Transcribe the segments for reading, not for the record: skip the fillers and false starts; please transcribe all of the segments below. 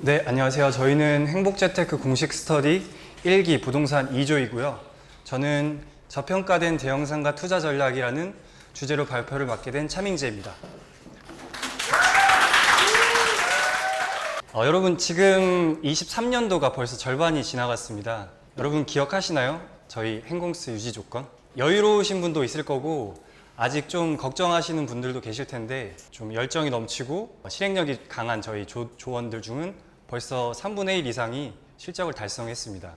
네, 안녕하세요. 저희는 행복재테크 공식 스터디 1기 부동산 2조이고요. 저는 저평가된 대형상가 투자 전략이라는 주제로 발표를 맡게 된 차밍재입니다. 여러분, 지금 23년도가 벌써 절반이 지나갔습니다. 여러분 기억하시나요? 저희 행공스 유지 조건? 여유로우신 분도 있을 거고 아직 좀 걱정하시는 분들도 계실 텐데 좀 열정이 넘치고 실행력이 강한 저희 조원들 중은 벌써 3분의 1 이상이 실적을 달성했습니다.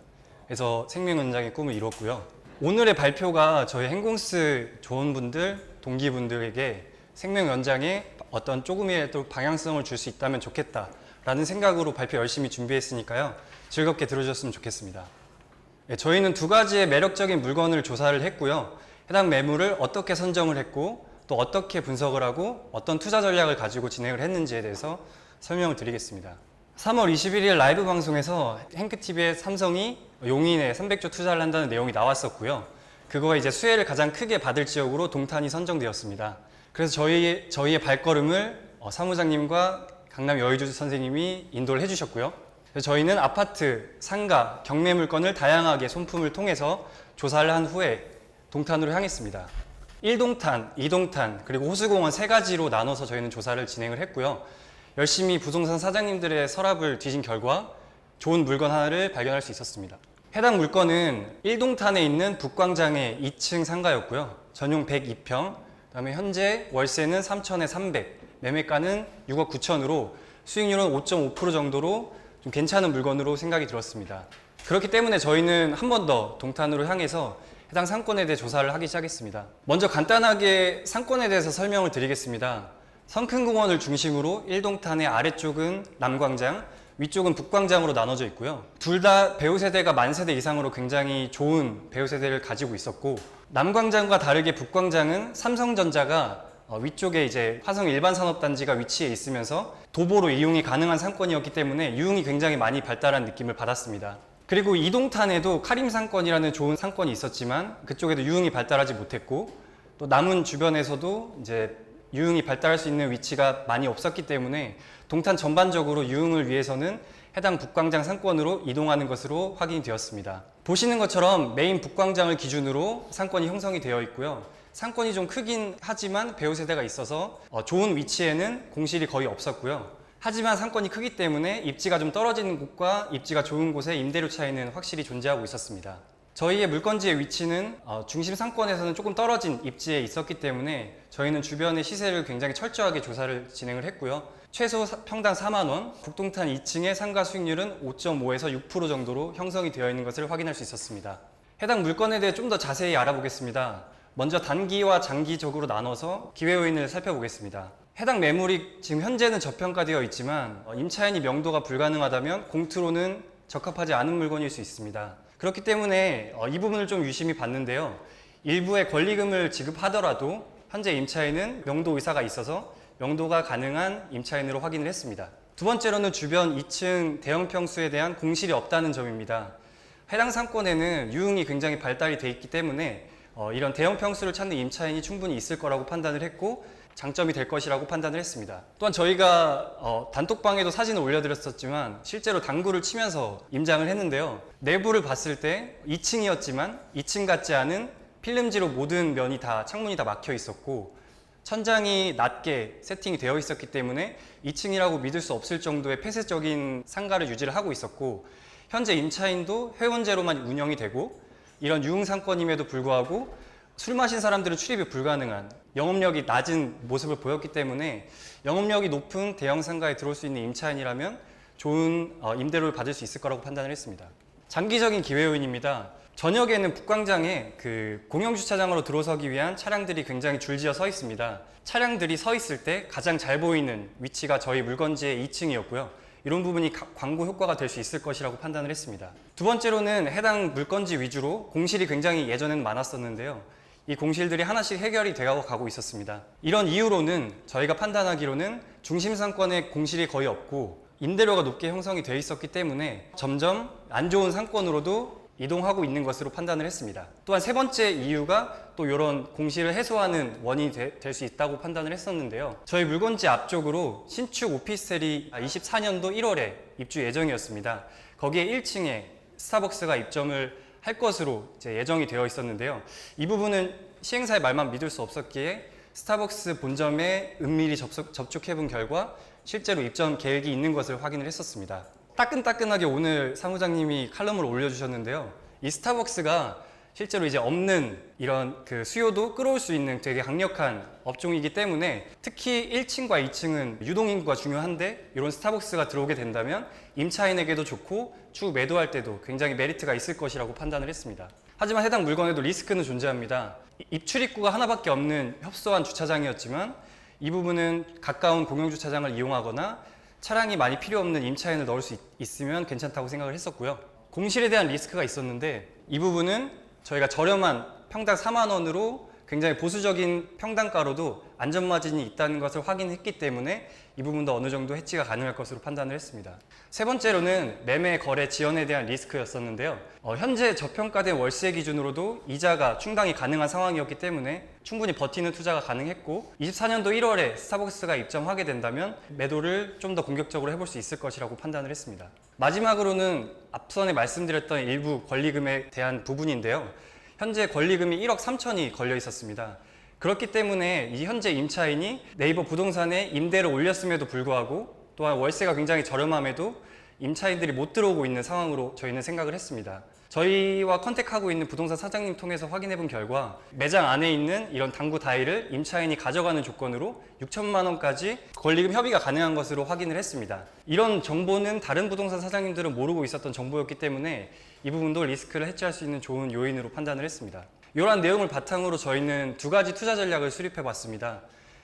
그래서 생명연장의 꿈을 이뤘고요. 오늘의 발표가 저희 행공스 조원분들, 동기분들에게 생명연장에 어떤 조금이라도 방향성을 줄 수 있다면 좋겠다라는 생각으로 발표 열심히 준비했으니까요. 즐겁게 들어주셨으면 좋겠습니다. 네, 저희는 두 가지의 매력적인 물건을 조사를 했고요. 해당 매물을 어떻게 선정을 했고 또 어떻게 분석을 하고 어떤 투자 전략을 가지고 진행을 했는지에 대해서 설명을 드리겠습니다. 3월 21일 라이브 방송에서 행크TV의 삼성이 용인에 300조 투자를 한다는 내용이 나왔었고요. 그거가 이제 수혜를 가장 크게 받을 지역으로 동탄이 선정되었습니다. 그래서 저희의 발걸음을 사무장님과 강남 여의주 선생님이 인도를 해주셨고요. 그래서 저희는 아파트, 상가, 경매물건을 다양하게 손품을 통해서 조사를 한 후에 동탄으로 향했습니다. 1동탄, 2동탄, 그리고 호수공원 세 가지로 나눠서 저희는 조사를 진행을 했고요. 열심히 부동산 사장님들의 서랍을 뒤진 결과 좋은 물건 하나를 발견할 수 있었습니다. 해당 물건은 1동탄에 있는 북광장의 2층 상가였고요. 전용 102평, 그다음에 현재 월세는 3천에 300, 매매가는 6억 9천으로 수익률은 5.5% 정도로 좀 괜찮은 물건으로 생각이 들었습니다. 그렇기 때문에 저희는 한 번 더 동탄으로 향해서 해당 상권에 대해 조사를 하기 시작했습니다. 먼저 간단하게 상권에 대해서 설명을 드리겠습니다. 성큰공원을 중심으로 1동탄의 아래쪽은 남광장, 위쪽은 북광장으로 나눠져 있고요. 둘 다 배우 세대가 만 세대 이상으로 굉장히 좋은 배우 세대를 가지고 있었고, 남광장과 다르게 북광장은 삼성전자가 위쪽에 이제 화성 일반산업단지가 위치해 있으면서 도보로 이용이 가능한 상권이었기 때문에 유흥이 굉장히 많이 발달한 느낌을 받았습니다. 그리고 이동탄에도 카림상권이라는 좋은 상권이 있었지만 그쪽에도 유흥이 발달하지 못했고, 또 남은 주변에서도 이제 유흥이 발달할 수 있는 위치가 많이 없었기 때문에 동탄 전반적으로 유흥을 위해서는 해당 북광장 상권으로 이동하는 것으로 확인이 되었습니다. 보시는 것처럼 메인 북광장을 기준으로 상권이 형성이 되어 있고요. 상권이 좀 크긴 하지만 배우 세대가 있어서 좋은 위치에는 공실이 거의 없었고요. 하지만 상권이 크기 때문에 입지가 좀 떨어지는 곳과 입지가 좋은 곳의 임대료 차이는 확실히 존재하고 있었습니다. 저희의 물건지의 위치는 중심 상권에서는 조금 떨어진 입지에 있었기 때문에 저희는 주변의 시세를 굉장히 철저하게 조사를 진행을 했고요. 최소 평당 4만 원, 북동탄 2층의 상가 수익률은 5.5에서 6% 정도로 형성이 되어 있는 것을 확인할 수 있었습니다. 해당 물건에 대해 좀 더 자세히 알아보겠습니다. 먼저 단기와 장기적으로 나눠서 기회 요인을 살펴보겠습니다. 해당 매물이 지금 현재는 저평가되어 있지만 임차인이 명도가 불가능하다면 공투로는 적합하지 않은 물건일 수 있습니다. 그렇기 때문에 이 부분을 좀 유심히 봤는데요. 일부의 권리금을 지급하더라도 현재 임차인은 명도 의사가 있어서 명도가 가능한 임차인으로 확인을 했습니다. 두 번째로는 주변 2층 대형 평수에 대한 공실이 없다는 점입니다. 해당 상권에는 유흥이 굉장히 발달이 돼 있기 때문에 이런 대형 평수를 찾는 임차인이 충분히 있을 거라고 판단을 했고 장점이 될 것이라고 판단을 했습니다. 또한 저희가 단톡방에도 사진을 올려드렸었지만 실제로 당구를 치면서 임장을 했는데요. 내부를 봤을 때 2층이었지만 2층 같지 않은 필름지로 모든 면이 다 창문이 다 막혀 있었고 천장이 낮게 세팅이 되어 있었기 때문에 2층이라고 믿을 수 없을 정도의 폐쇄적인 상가를 유지를 하고 있었고 현재 임차인도 회원제로만 운영이 되고 이런 유흥 상권임에도 불구하고 술 마신 사람들은 출입이 불가능한 영업력이 낮은 모습을 보였기 때문에 영업력이 높은 대형 상가에 들어올 수 있는 임차인이라면 좋은 임대료를 받을 수 있을 거라고 판단을 했습니다. 장기적인 기회 요인입니다. 저녁에는 북광장에 공영주차장으로 들어서기 위한 차량들이 굉장히 줄지어 서 있습니다. 차량들이 서 있을 때 가장 잘 보이는 위치가 저희 물건지의 2층이었고요. 이런 부분이 광고 효과가 될 수 있을 것이라고 판단을 했습니다. 두 번째로는 해당 물건지 위주로 공실이 굉장히 예전에는 많았었는데요. 이 공실들이 하나씩 해결이 되어 가고 있었습니다. 이런 이유로는 저희가 판단하기로는 중심 상권에 공실이 거의 없고 임대료가 높게 형성이 되어 있었기 때문에 점점 안 좋은 상권으로도 이동하고 있는 것으로 판단을 했습니다. 또한 세 번째 이유가 또 이런 공시를 해소하는 원인이 될 수 있다고 판단을 했었는데요. 저희 물건지 앞쪽으로 신축 오피스텔이 24년도 1월에 입주 예정이었습니다. 거기에 1층에 스타벅스가 입점을 할 것으로 이제 예정이 되어 있었는데요. 이 부분은 시행사의 말만 믿을 수 없었기에 스타벅스 본점에 은밀히 접촉해본 결과 실제로 입점 계획이 있는 것을 확인을 했었습니다. 따끈따끈하게 오늘 사무장님이 칼럼을 올려주셨는데요. 이 스타벅스가 실제로 이제 없는 이런 그 수요도 끌어올 수 있는 되게 강력한 업종이기 때문에 특히 1층과 2층은 유동인구가 중요한데 이런 스타벅스가 들어오게 된다면 임차인에게도 좋고 추후 매도할 때도 굉장히 메리트가 있을 것이라고 판단을 했습니다. 하지만 해당 물건에도 리스크는 존재합니다. 입출입구가 하나밖에 없는 협소한 주차장이었지만 이 부분은 가까운 공용주차장을 이용하거나 차량이 많이 필요 없는 임차인을 넣을 수 있으면 괜찮다고 생각을 했었고요. 공실에 대한 리스크가 있었는데 이 부분은 저희가 저렴한 평당 4만 원으로 굉장히 보수적인 평당가로도 안전마진이 있다는 것을 확인했기 때문에 이 부분도 어느 정도 해지가 가능할 것으로 판단을 했습니다. 세 번째로는 매매 거래 지연에 대한 리스크였었는데요. 현재 저평가된 월세 기준으로도 이자가 충당이 가능한 상황이었기 때문에 충분히 버티는 투자가 가능했고 24년도 1월에 스타벅스가 입점하게 된다면 매도를 좀 더 공격적으로 해볼 수 있을 것이라고 판단을 했습니다. 마지막으로는 앞선에 말씀드렸던 일부 권리금에 대한 부분인데요. 현재 권리금이 1억 3천이 걸려 있었습니다. 그렇기 때문에 이 현재 임차인이 네이버 부동산에 임대를 올렸음에도 불구하고 또한 월세가 굉장히 저렴함에도 임차인들이 못 들어오고 있는 상황으로 저희는 생각을 했습니다. 저희와 컨택하고 있는 부동산 사장님 통해서 확인해 본 결과 매장 안에 있는 이런 당구 다이를 임차인이 가져가는 조건으로 6천만 원까지 권리금 협의가 가능한 것으로 확인을 했습니다. 이런 정보는 다른 부동산 사장님들은 모르고 있었던 정보였기 때문에 이 부분도 리스크를 해지할 수 있는 좋은 요인으로 판단을 했습니다. 이러한 내용을 바탕으로 저희는 두 가지 투자 전략을 수립해 봤습니다.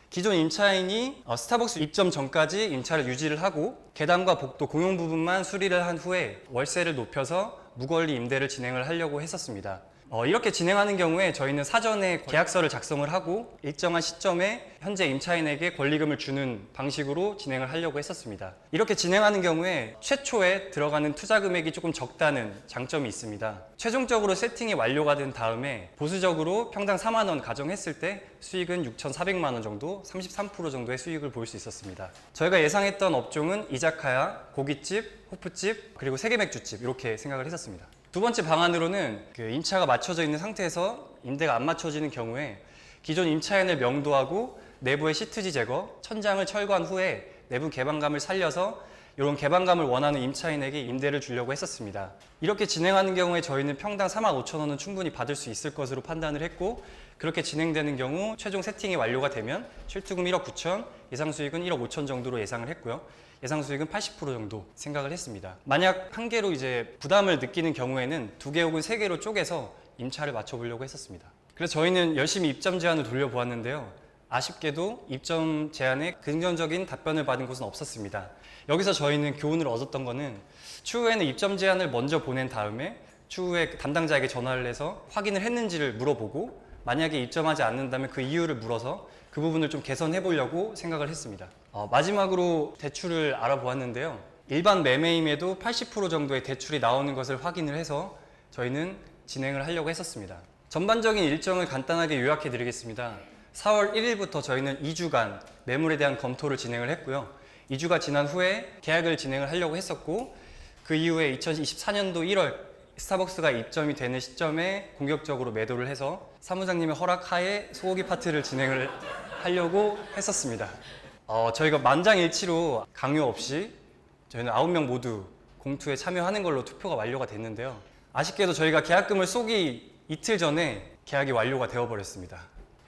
기존 임차인이 스타벅스 입점 전까지 임차를 유지를 하고 계단과 복도 공용 부분만 수리를 한 후에 월세를 높여서 무권리 임대를 진행을 하려고 했었습니다. 이렇게 진행하는 경우에 저희는 사전에 계약서를 작성을 하고 일정한 시점에 현재 임차인에게 권리금을 주는 방식으로 진행을 하려고 했었습니다. 이렇게 진행하는 경우에 최초에 들어가는 투자 금액이 조금 적다는 장점이 있습니다. 최종적으로 세팅이 완료가 된 다음에 보수적으로 평당 4만 원 가정했을 때 수익은 6,400만 원 정도, 33% 정도의 수익을 볼 수 있었습니다. 저희가 예상했던 업종은 이자카야, 고깃집, 호프집, 그리고 세계맥주집 이렇게 생각을 했었습니다. 두 번째 방안으로는 임차가 맞춰져 있는 상태에서 임대가 안 맞춰지는 경우에 기존 임차인을 명도하고 내부의 시트지 제거, 천장을 철거한 후에 내부 개방감을 살려서 이런 개방감을 원하는 임차인에게 임대를 주려고 했었습니다. 이렇게 진행하는 경우에 저희는 평당 4만 5천 원은 충분히 받을 수 있을 것으로 판단을 했고 그렇게 진행되는 경우 최종 세팅이 완료가 되면 실투금 1억 9천, 예상 수익은 1억 5천 정도로 예상을 했고요. 예상 수익은 80% 정도 생각을 했습니다. 만약 한 개로 이제 부담을 느끼는 경우에는 두 개 혹은 세 개로 쪼개서 임차를 맞춰보려고 했었습니다. 그래서 저희는 열심히 입점 제안을 돌려보았는데요. 아쉽게도 입점 제안에 긍정적인 답변을 받은 곳은 없었습니다. 여기서 저희는 교훈을 얻었던 거는 추후에는 입점 제안을 먼저 보낸 다음에 추후에 담당자에게 전화를 해서 확인을 했는지를 물어보고 만약에 입점하지 않는다면 그 이유를 물어서 그 부분을 좀 개선해 보려고 생각을 했습니다. 마지막으로 대출을 알아보았는데요. 일반 매매임에도 80% 정도의 대출이 나오는 것을 확인을 해서 저희는 진행을 하려고 했었습니다. 전반적인 일정을 간단하게 요약해 드리겠습니다. 4월 1일부터 저희는 2주간 매물에 대한 검토를 진행을 했고요. 2주가 지난 후에 계약을 진행을 하려고 했었고 그 이후에 2024년도 1월 스타벅스가 입점이 되는 시점에 공격적으로 매도를 해서 사무장님의 허락하에 소고기 파티를 진행을 하려고 했었습니다. 저희가 만장일치로 강요 없이 저희는 9명 모두 공투에 참여하는 걸로 투표가 완료가 됐는데요. 아쉽게도 저희가 계약금을 쏘기 이틀 전에 계약이 완료가 되어버렸습니다.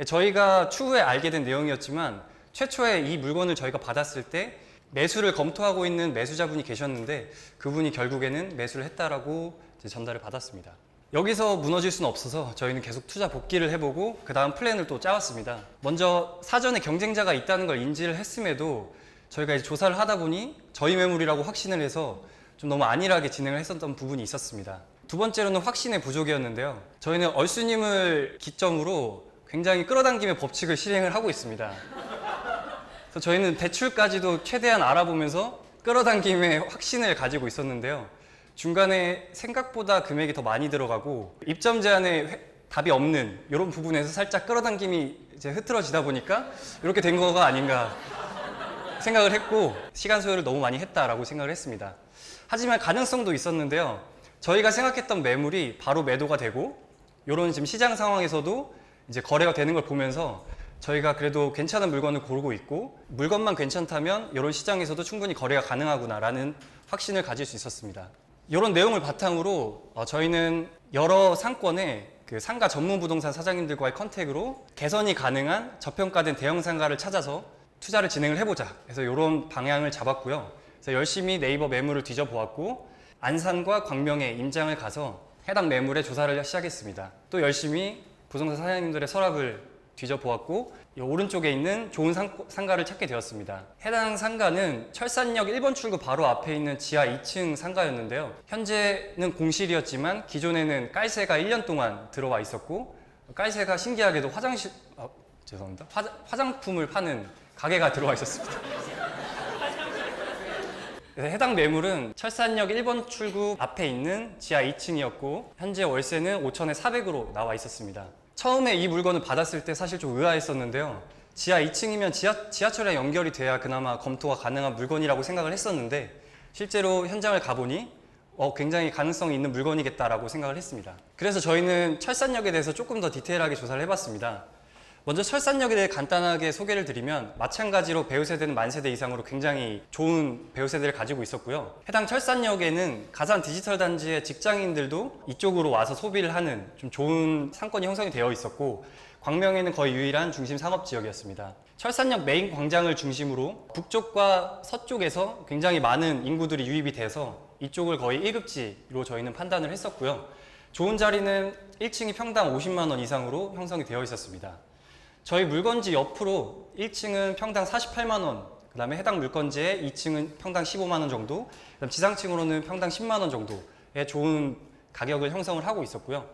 저희가 추후에 알게 된 내용이었지만 최초에 이 물건을 저희가 받았을 때 매수를 검토하고 있는 매수자분이 계셨는데 그분이 결국에는 매수를 했다라고 전달을 받았습니다. 여기서 무너질 수는 없어서 저희는 계속 투자 복귀를 해보고 그 다음 플랜을 또 짜왔습니다. 먼저 사전에 경쟁자가 있다는 걸 인지를 했음에도 저희가 이제 조사를 하다 보니 저희 매물이라고 확신을 해서 좀 너무 안일하게 진행을 했었던 부분이 있었습니다. 두 번째로는 확신의 부족이었는데요. 저희는 얼쑤님을 기점으로 굉장히 끌어당김의 법칙을 실행을 하고 있습니다. 그래서 저희는 대출까지도 최대한 알아보면서 끌어당김의 확신을 가지고 있었는데요. 중간에 생각보다 금액이 더 많이 들어가고 입점 제한에 답이 없는 이런 부분에서 살짝 끌어당김이 이제 흐트러지다 보니까 이렇게 된 거가 아닌가 생각을 했고 시간 소요를 너무 많이 했다라고 생각을 했습니다. 하지만 가능성도 있었는데요. 저희가 생각했던 매물이 바로 매도가 되고 이런 지금 시장 상황에서도 이제 거래가 되는 걸 보면서 저희가 그래도 괜찮은 물건을 고르고 있고 물건만 괜찮다면 이런 시장에서도 충분히 거래가 가능하구나라는 확신을 가질 수 있었습니다. 이런 내용을 바탕으로 저희는 여러 상권에 그 상가 전문 부동산 사장님들과의 컨택으로 개선이 가능한 저평가된 대형 상가를 찾아서 투자를 진행을 해보자. 그래서 이런 방향을 잡았고요. 그래서 열심히 네이버 매물을 뒤져보았고 안산과 광명에 임장을 가서 해당 매물의 조사를 시작했습니다. 또 열심히 부동산 사장님들의 서랍을 뒤져보았고 이 오른쪽에 있는 좋은 상가를 찾게 되었습니다. 해당 상가는 철산역 1번 출구 바로 앞에 있는 지하 2층 상가였는데요. 현재는 공실이었지만 기존에는 깔새가 1년 동안 들어와 있었고 깔새가 신기하게도 화장품을 파는 가게가 들어와 있었습니다. 그래서 해당 매물은 철산역 1번 출구 앞에 있는 지하 2층이었고 현재 월세는 5천에 400으로 나와 있었습니다. 처음에 이 물건을 받았을 때 사실 좀 의아했었는데요. 지하 2층이면 지하철에 연결이 돼야 그나마 검토가 가능한 물건이라고 생각을 했었는데 실제로 현장을 가보니 굉장히 가능성이 있는 물건이겠다라고 생각을 했습니다. 그래서 저희는 철산역에 대해서 조금 더 디테일하게 조사를 해봤습니다. 먼저 철산역에 대해 간단하게 소개를 드리면 마찬가지로 배우 세대는 만 세대 이상으로 굉장히 좋은 배우 세대를 가지고 있었고요. 해당 철산역에는 가산 디지털 단지의 직장인들도 이쪽으로 와서 소비를 하는 좀 좋은 상권이 형성이 되어 있었고 광명에는 거의 유일한 중심 상업 지역이었습니다. 철산역 메인 광장을 중심으로 북쪽과 서쪽에서 굉장히 많은 인구들이 유입이 돼서 이쪽을 거의 1급지로 저희는 판단을 했었고요. 좋은 자리는 1층이 평당 50만 원 이상으로 형성이 되어 있었습니다. 저희 물건지 옆으로 1층은 평당 48만 원, 그 다음에 해당 물건지에 2층은 평당 15만 원 정도, 그다음 지상층으로는 평당 10만 원 정도의 좋은 가격을 형성을 하고 있었고요.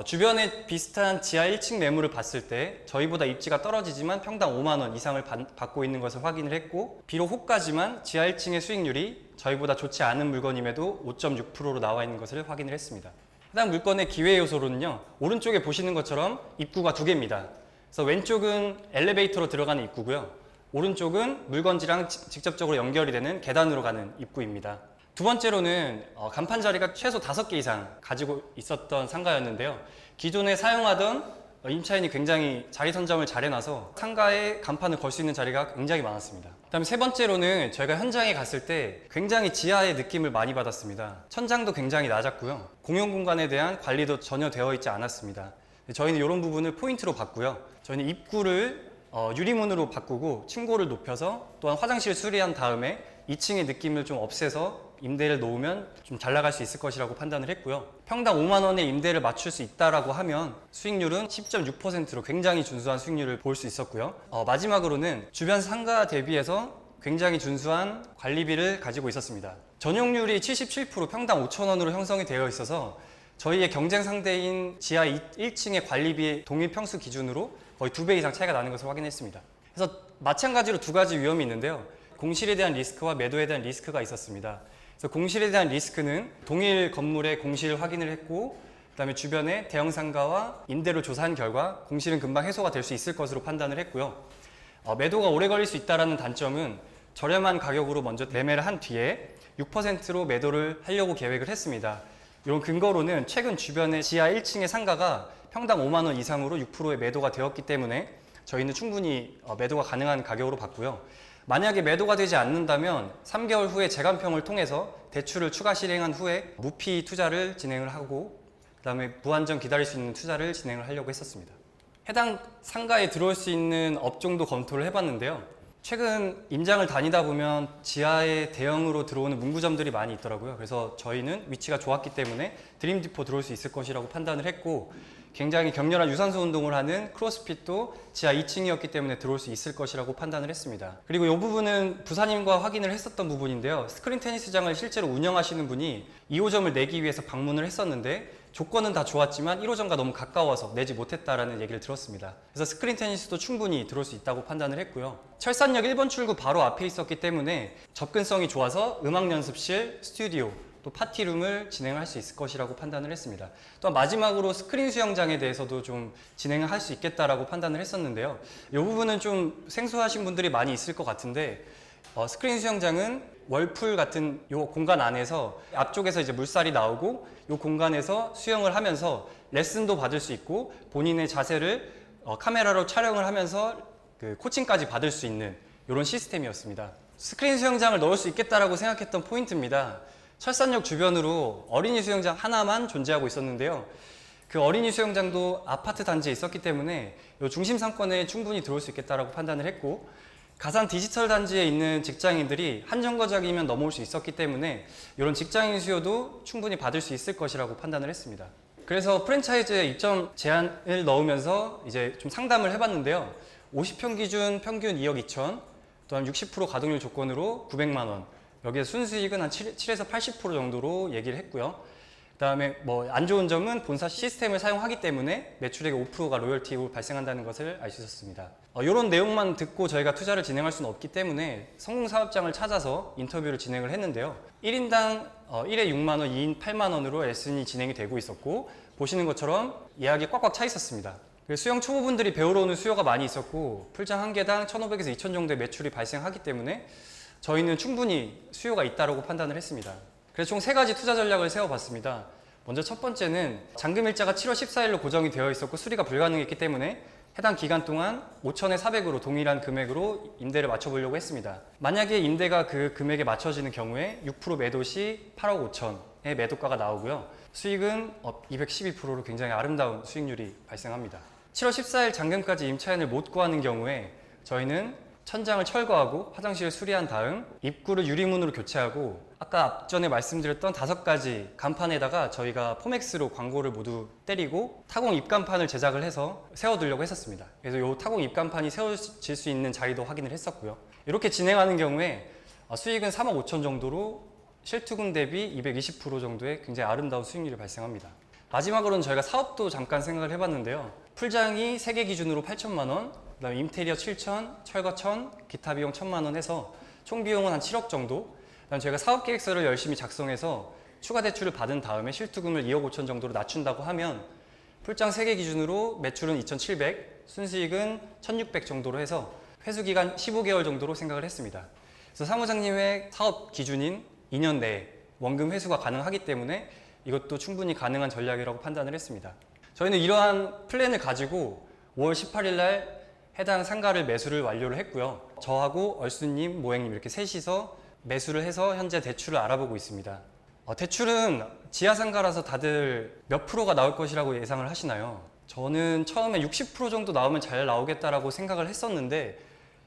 주변에 비슷한 지하 1층 매물을 봤을 때 저희보다 입지가 떨어지지만 평당 5만 원 이상을 받고 있는 것을 확인을 했고 비록 호가지만 지하 1층의 수익률이 저희보다 좋지 않은 물건임에도 5.6%로 나와 있는 것을 확인을 했습니다. 해당 물건의 기회 요소로는요. 오른쪽에 보시는 것처럼 입구가 두 개입니다. 그래서 왼쪽은 엘리베이터로 들어가는 입구고요. 오른쪽은 물건지랑 직접적으로 연결이 되는 계단으로 가는 입구입니다. 두 번째로는 간판 자리가 최소 5개 이상 가지고 있었던 상가였는데요. 기존에 사용하던 임차인이 굉장히 자리 선점을 잘 해놔서 상가에 간판을 걸 수 있는 자리가 굉장히 많았습니다. 그다음에 세 번째로는 저희가 현장에 갔을 때 굉장히 지하의 느낌을 많이 받았습니다. 천장도 굉장히 낮았고요. 공용 공간에 대한 관리도 전혀 되어 있지 않았습니다. 저희는 이런 부분을 포인트로 봤고요. 저희는 입구를 유리문으로 바꾸고 층고를 높여서 또한 화장실 수리한 다음에 2층의 느낌을 좀 없애서 임대를 놓으면 좀 잘 나갈 수 있을 것이라고 판단을 했고요. 평당 5만 원의 임대를 맞출 수 있다라고 하면 수익률은 10.6%로 굉장히 준수한 수익률을 볼 수 있었고요. 마지막으로는 주변 상가 대비해서 굉장히 준수한 관리비를 가지고 있었습니다. 전용률이 77% 평당 5천 원으로 형성이 되어 있어서 저희의 경쟁 상대인 지하 1층의 관리비 동일 평수 기준으로 거의 2배 이상 차이가 나는 것을 확인했습니다. 그래서 마찬가지로 두 가지 위험이 있는데요. 공실에 대한 리스크와 매도에 대한 리스크가 있었습니다. 그래서 공실에 대한 리스크는 동일 건물의 공실을 확인을 했고 그다음에 주변에 대형 상가와 임대를 조사한 결과 공실은 금방 해소가 될 수 있을 것으로 판단을 했고요. 매도가 오래 걸릴 수 있다는 단점은 저렴한 가격으로 먼저 매매를 한 뒤에 6%로 매도를 하려고 계획을 했습니다. 이런 근거로는 최근 주변의 지하 1층의 상가가 평당 5만 원 이상으로 6%의 매도가 되었기 때문에 저희는 충분히 매도가 가능한 가격으로 봤고요. 만약에 매도가 되지 않는다면 3개월 후에 재간평을 통해서 대출을 추가 실행한 후에 무피 투자를 진행을 하고 그다음에 무한정 기다릴 수 있는 투자를 진행을 하려고 했었습니다. 해당 상가에 들어올 수 있는 업종도 검토를 해봤는데요. 최근 임장을 다니다 보면 지하에 대형으로 들어오는 문구점들이 많이 있더라고요. 그래서 저희는 위치가 좋았기 때문에 드림디포 들어올 수 있을 것이라고 판단을 했고 굉장히 격렬한 유산소 운동을 하는 크로스핏도 지하 2층이었기 때문에 들어올 수 있을 것이라고 판단을 했습니다. 그리고 이 부분은 부사님과 확인을 했었던 부분인데요. 스크린 테니스장을 실제로 운영하시는 분이 2호점을 내기 위해서 방문을 했었는데 조건은 다 좋았지만 1호점과 너무 가까워서 내지 못했다라는 얘기를 들었습니다. 그래서 스크린 테니스도 충분히 들어올 수 있다고 판단을 했고요. 철산역 1번 출구 바로 앞에 있었기 때문에 접근성이 좋아서 음악 연습실, 스튜디오, 또 파티룸을 진행을 할 수 있을 것이라고 판단을 했습니다. 또한 마지막으로 스크린 수영장에 대해서도 좀 진행을 할 수 있겠다라고 판단을 했었는데요. 이 부분은 좀 생소하신 분들이 많이 있을 것 같은데 스크린 수영장은 월풀 같은 이 공간 안에서 앞쪽에서 이제 물살이 나오고 이 공간에서 수영을 하면서 레슨도 받을 수 있고 본인의 자세를 카메라로 촬영을 하면서 그 코칭까지 받을 수 있는 이런 시스템이었습니다. 스크린 수영장을 넣을 수 있겠다라고 생각했던 포인트입니다. 철산역 주변으로 어린이 수영장 하나만 존재하고 있었는데요. 그 어린이 수영장도 아파트 단지에 있었기 때문에 이 중심 상권에 충분히 들어올 수 있겠다라고 판단을 했고, 가산 디지털 단지에 있는 직장인들이 한 정거장이면 넘어올 수 있었기 때문에 이런 직장인 수요도 충분히 받을 수 있을 것이라고 판단을 했습니다. 그래서 프랜차이즈에 입점 제한을 넣으면서 이제 좀 상담을 해봤는데요. 50평 기준 평균 2억 2천, 또한 60% 가동률 조건으로 900만 원, 여기에 순수익은 한 7에서 80% 정도로 얘기를 했고요. 그 다음에 뭐 안 좋은 점은 본사 시스템을 사용하기 때문에 매출액의 5%가 로열티로 발생한다는 것을 알 수 있었습니다. 이런 내용만 듣고 저희가 투자를 진행할 수는 없기 때문에 성공 사업장을 찾아서 인터뷰를 진행을 했는데요. 1인당 1회 6만 원, 2인 8만 원으로 레슨이 진행이 되고 있었고, 보시는 것처럼 예약이 꽉꽉 차 있었습니다. 수영 초보분들이 배우러 오는 수요가 많이 있었고, 풀장 한 개당 1,500에서 2,000 정도의 매출이 발생하기 때문에 저희는 충분히 수요가 있다고 판단을 했습니다. 그래서 총 3가지 투자 전략을 세워봤습니다. 먼저 첫 번째는 잔금 일자가 7월 14일로 고정이 되어 있었고 수리가 불가능했기 때문에 해당 기간 동안 5,400으로 동일한 금액으로 임대를 맞춰보려고 했습니다. 만약에 임대가 그 금액에 맞춰지는 경우에 6% 매도 시 8억 5천의 매도가가 나오고요. 수익은 212%로 굉장히 아름다운 수익률이 발생합니다. 7월 14일 잔금까지 임차인을 못 구하는 경우에 저희는 천장을 철거하고 화장실을 수리한 다음 입구를 유리문으로 교체하고, 아까 앞전에 말씀드렸던 5가지 간판에다가 저희가 포맥스로 광고를 모두 때리고 타공 입간판을 제작을 해서 세워두려고 했었습니다. 그래서 이 타공 입간판이 세워질 수 있는 자리도 확인을 했었고요. 이렇게 진행하는 경우에 수익은 3억 5천 정도로 실투금 대비 220% 정도의 굉장히 아름다운 수익률이 발생합니다. 마지막으로는 저희가 사업도 잠깐 생각을 해봤는데요. 풀장이 3개 기준으로 8천만 원, 그다음에 인테리어 7천, 철거 1,000, 기타 비용 1,000만 원 해서 총 비용은 한 7억 정도. 그다음 저희가 사업 계획서를 열심히 작성해서 추가 대출을 받은 다음에 실투금을 2억 5천 정도로 낮춘다고 하면 풀장 3개 기준으로 매출은 2,700, 순수익은 1,600 정도로 해서 회수 기간 15개월 정도로 생각을 했습니다. 그래서 사무장님의 사업 기준인 2년 내에 원금 회수가 가능하기 때문에 이것도 충분히 가능한 전략이라고 판단을 했습니다. 저희는 이러한 플랜을 가지고 5월 18일 날 해당 상가를 매수를 완료를 했고요. 저하고 얼쑤님, 모행님 이렇게 셋이서 매수를 해서 현재 대출을 알아보고 있습니다. 대출은 지하 상가라서 다들 몇 프로가 나올 것이라고 예상을 하시나요? 저는 처음에 60% 정도 나오면 잘 나오겠다라고 생각을 했었는데,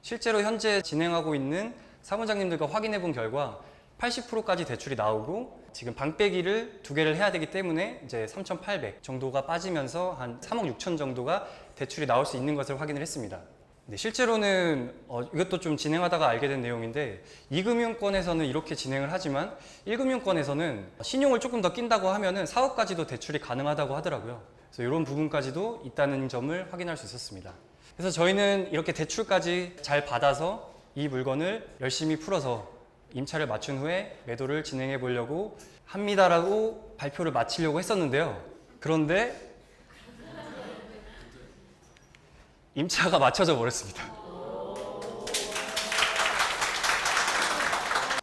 실제로 현재 진행하고 있는 사무장님들과 확인해 본 결과 80%까지 대출이 나오고, 지금 방빼기를 2개를 해야 되기 때문에 이제 3,800 정도가 빠지면서 한 3억 6천 정도가 대출이 나올 수 있는 것을 확인을 했습니다. 네, 실제로는 이것도 좀 진행하다가 알게 된 내용인데, 2금융권에서는 이렇게 진행을 하지만 1금융권에서는 신용을 조금 더 낀다고 하면은 4억까지도 대출이 가능하다고 하더라고요. 그래서 이런 부분까지도 있다는 점을 확인할 수 있었습니다. 그래서 저희는 이렇게 대출까지 잘 받아서 이 물건을 열심히 풀어서 임차를 맞춘 후에 매도를 진행해 보려고 합니다라고 발표를 마치려고 했었는데요. 그런데 임차가 맞춰져 버렸습니다.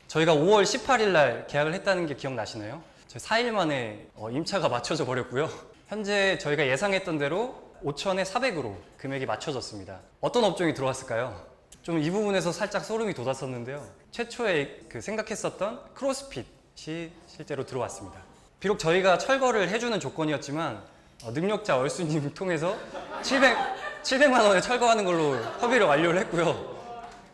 저희가 5월 18일 날 계약을 했다는 게 기억나시나요? 저희 4일 만에 임차가 맞춰져 버렸고요. 현재 저희가 예상했던 대로 5천에 400으로 금액이 맞춰졌습니다. 어떤 업종이 들어왔을까요? 좀 이 부분에서 살짝 소름이 돋았었는데요. 최초에 생각했었던 크로스핏이 실제로 들어왔습니다. 비록 저희가 철거를 해주는 조건이었지만 능력자 얼쑤님 통해서 700만 원에 철거하는 걸로 협의를 완료를 했고요.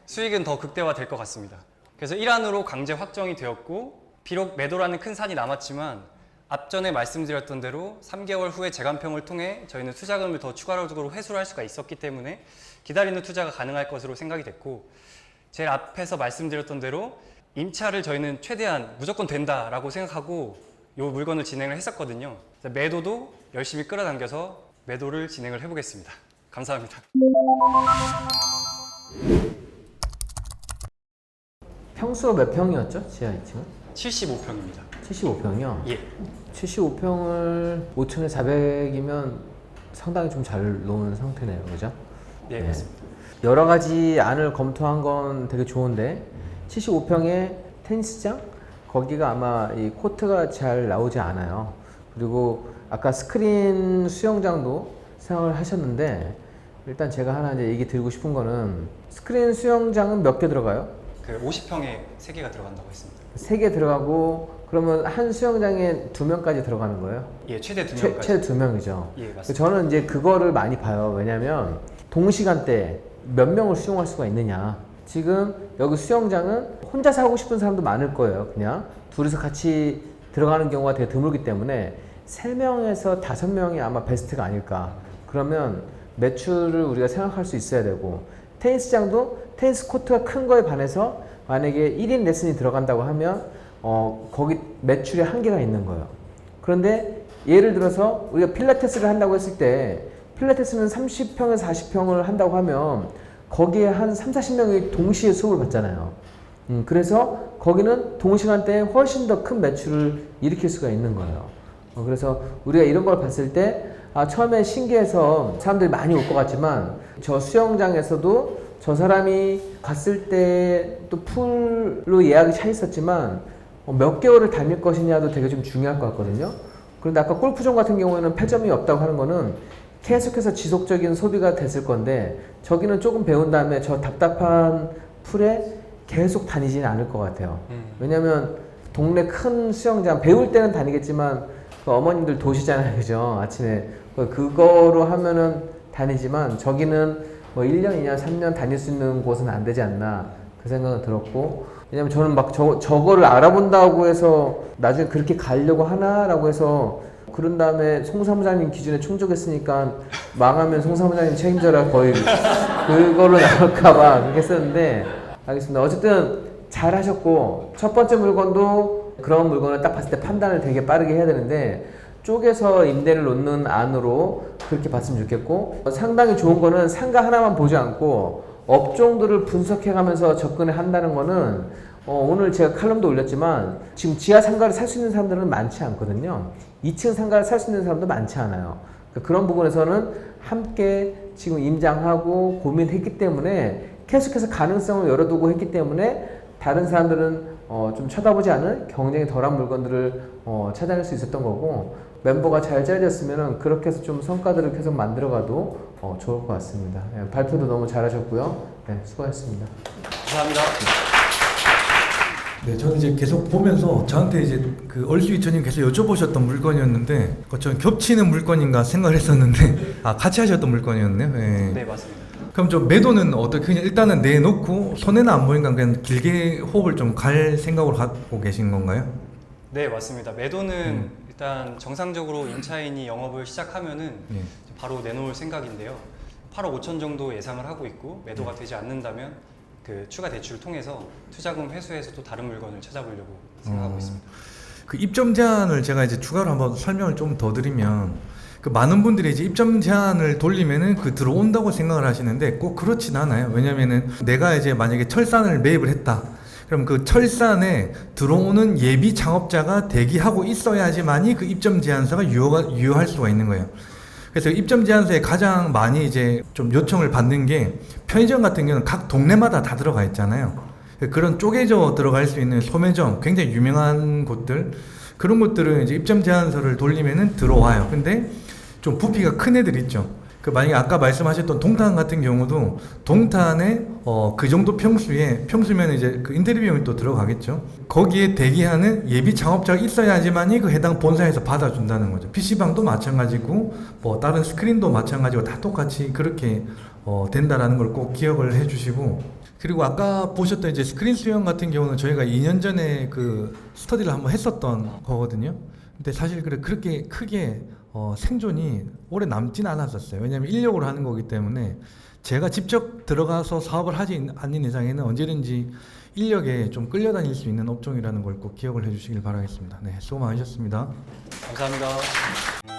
수익은 더 극대화될 것 같습니다. 그래서 일환으로 강제 확정이 되었고, 비록 매도라는 큰 산이 남았지만 앞전에 말씀드렸던 대로 3개월 후에 재간평을 통해 저희는 투자금을 더 추가적으로 회수를 할 수가 있었기 때문에 기다리는 투자가 가능할 것으로 생각이 됐고, 제일 앞에서 말씀드렸던 대로 임차를 저희는 최대한 무조건 된다라고 생각하고 이 물건을 진행을 했었거든요. 매도도 열심히 끌어당겨서 매도를 진행을 해보겠습니다. 감사합니다. 평수가 몇 평이었죠? 지하 2층은? 75평입니다. 75평이요? 예. 75평을 5천에 400이면 상당히 좀 잘 놓은 상태네요, 그죠? 네, 맞습니다. 여러 가지 안을 검토한 건 되게 좋은데 75평의 테니스장? 거기가 아마 이 코트가 잘 나오지 않아요. 그리고 아까 스크린 수영장도 생각을 하셨는데 일단 제가 하나 이제 얘기 드리고 싶은 거는 스크린 수영장은 몇 개 들어가요? 그 50평에 3개가 들어간다고 했습니다. 3개 들어가고 그러면 한 수영장에 2명까지 들어가는 거예요? 예, 최대 2명까지. 최대 2명이죠. 예, 맞습니다. 저는 이제 그거를 많이 봐요. 왜냐면 동시간대 몇 명을 수용할 수가 있느냐. 지금 여기 수영장은 혼자서 하고 싶은 사람도 많을 거예요. 그냥 둘이서 같이 들어가는 경우가 되게 드물기 때문에 3명에서 5명이 아마 베스트가 아닐까. 그러면 매출을 우리가 생각할 수 있어야 되고 테니스장도 테니스 코트가 큰 거에 반해서 만약에 1인 레슨이 들어간다고 하면 거기 매출에 한계가 있는 거예요. 그런데 예를 들어서 우리가 필라테스를 한다고 했을 때 필라테스는 30평에서 40평을 한다고 하면 거기에 한 3, 40명이 동시에 수업을 받잖아요. 그래서 거기는 동시간대에 훨씬 더 큰 매출을 일으킬 수가 있는 거예요. 그래서 우리가 이런 걸 봤을 때 처음에 신기해서 사람들이 많이 올 것 같지만 저 수영장에서도 저 사람이 갔을 때 또 풀로 예약이 차 있었지만 몇 개월을 다닐 것이냐도 되게 좀 중요할 것 같거든요. 그런데 아까 골프장 같은 경우에는 폐점이 없다고 하는 거는 계속해서 지속적인 소비가 됐을 건데 저기는 조금 배운 다음에 저 답답한 풀에 계속 다니지는 않을 것 같아요. 왜냐면 동네 큰 수영장 배울 때는 다니겠지만 그 어머님들 도시잖아요, 그죠? 아침에 그거로 하면은 다니지만 저기는 뭐 1년, 2년, 3년 다닐 수 있는 곳은 안 되지 않나 그 생각은 들었고 왜냐면 저는 막 저거를 알아본다고 해서 나중에 그렇게 가려고 하나라고 해서 그런 다음에 송 사무장님 기준에 충족했으니까 망하면 송 사무장님 책임져라 거의 그걸로 나올까봐 그렇게 했었는데 알겠습니다. 어쨌든 잘 하셨고 첫 번째 물건도 그런 물건을 딱 봤을 때 판단을 되게 빠르게 해야 되는데 쪼개서 임대를 놓는 안으로 그렇게 봤으면 좋겠고 상당히 좋은 거는 상가 하나만 보지 않고 업종들을 분석해 가면서 접근을 한다는 거는 오늘 제가 칼럼도 올렸지만 지금 지하 상가를 살 수 있는 사람들은 많지 않거든요. 2층 상가를 살 수 있는 사람도 많지 않아요. 그러니까 그런 부분에서는 함께 지금 임장하고 고민했기 때문에 계속해서 가능성을 열어두고 했기 때문에 다른 사람들은 좀 쳐다보지 않은 경쟁이 덜한 물건들을 찾아낼 수 있었던 거고 멤버가 잘 짜여졌으면 그렇게 해서 좀 성과들을 계속 만들어가도 좋을 것 같습니다. 예, 발표도 너무 잘하셨고요. 네, 수고하셨습니다. 감사합니다. 네, 저는 이제 계속 보면서 저한테 이제 그 얼수이천님 계속 여쭤보셨던 물건이었는데 저는 겹치는 물건인가 생각을 했었는데 같이 하셨던 물건이었네요. 네. 네, 맞습니다. 그럼 저 매도는 어떻게 그냥 일단은 내놓고 손해는 안 보니까 그냥 길게 호흡을 좀 갈 생각으로 갖고 계신 건가요? 네, 맞습니다. 매도는 일단 정상적으로 임차인이 영업을 시작하면은 네. 바로 내놓을 생각인데요. 8억 5천 정도 예상을 하고 있고 매도가 되지 않는다면 그 추가 대출을 통해서 투자금 회수해서 또 다른 물건을 찾아보려고 생각하고 있습니다. 그 입점 제한을 제가 이제 추가로 한번 설명을 좀 더 드리면 그 많은 분들이 이제 입점 제한을 돌리면은 그 들어온다고 생각을 하시는데 꼭 그렇진 않아요. 왜냐면은 내가 이제 만약에 철산을 매입을 했다. 그럼 그 철산에 들어오는 예비 창업자가 대기하고 있어야지만이 그 입점 제한서가 유효할 수가 있는 거예요. 그래서 입점 제한서에 가장 많이 이제 좀 요청을 받는 게 편의점 같은 경우는 각 동네마다 다 들어가 있잖아요. 그런 쪼개져 들어갈 수 있는 소매점, 굉장히 유명한 곳들, 그런 곳들은 이제 입점 제한서를 돌리면은 들어와요. 근데 좀 부피가 큰 애들 있죠. 그 만약에 아까 말씀하셨던 동탄 같은 경우도 동탄에 그 정도 평수면 이제 그 인테리어 비용이 또 들어가겠죠. 거기에 대기하는 예비 창업자가 있어야지만이 그 해당 본사에서 받아준다는 거죠. PC방도 마찬가지고 뭐 다른 스크린도 마찬가지고 다 똑같이 그렇게 된다라는 걸 꼭 기억을 해주시고, 그리고 아까 보셨던 이제 스크린 수영 같은 경우는 저희가 2년 전에 그 스터디를 한번 했었던 거거든요. 근데 사실 그렇게 크게 생존이 오래 남진 않았었어요. 왜냐하면 인력으로 하는 거기 때문에 제가 직접 들어가서 사업을 하지 않는 이상에는 언제든지 인력에 좀 끌려다닐 수 있는 업종이라는 걸 꼭 기억을 해주시길 바라겠습니다. 네, 수고 많으셨습니다. 감사합니다.